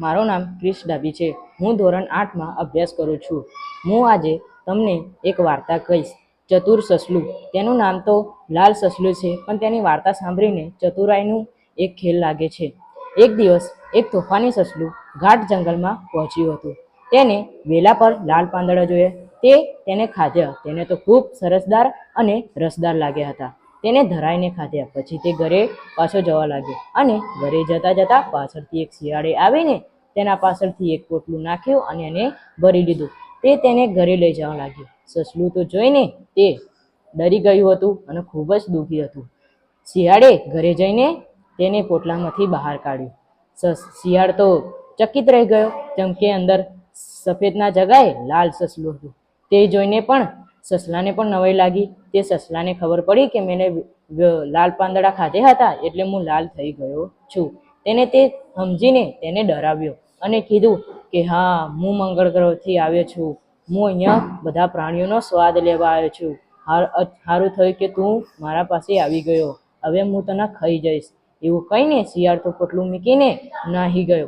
મારું નામ ક્રિશ ડાબી છે. હું ધોરણ 8માં અભ્યાસ કરું છું. હું આજે તમને એક વાર્તા કહીશ. ચતુર સસલું. તેનું નામ તો લાલ સસલું છે, પણ તેની વાર્તા સાંભળીને ચતુરાઈનું એક ખેલ લાગે છે. એક દિવસ એક તોફાની સસલું ઘાટ જંગલમાં પહોંચ્યું હતું. તેને વેલા પર લાલ પાંદડા જોયા. તે તેને ખાધા. તેને તો ખૂબ સરસદાર અને રસદાર લાગ્યા હતા. તેને ધરાઈને ખાધા. પછી તે ઘરે પાછો જવા લાગ્યો અને ઘરે જતા જતા પાછળથી એક શિયાળે આવીને તેના પાછળથી એક પોટલું નાખ્યું અને એને ભરી લીધું. તે તેને ઘરે લઈ જવા લાગ્યો. સસલું તો જોઈને તે ડરી ગયું હતું અને ખૂબ જ દુઃખી હતું. શિયાળે ઘરે જઈને તેને પોટલામાંથી બહાર કાઢ્યું. શિયાળ તો ચકિત રહી ગયો, કેમ કે અંદર સફેદના જગાએ લાલ સસલું હતું. તે જોઈને પણ સસલાને પણ નવાઈ લાગી. તે સસલાને ખબર પડી કે મેં લાલ પાંદડા ખાધા હતા, એટલે હું લાલ થઈ ગયો છું. તેને તે સમજીને તેને ડરાવ્યો અને કીધું કે હા, હું મંગળ ગ્રહથી આવ્યો છું. હું અહીંયા બધા પ્રાણીઓનો સ્વાદ લેવા આવ્યો છું. સારું થયું કે તું મારા પાસે આવી ગયો. હવે હું તને ખાઈ જઈશ. એવું કહીને શિયાળ તો પોટલું મૂકીને નાહી ગયો.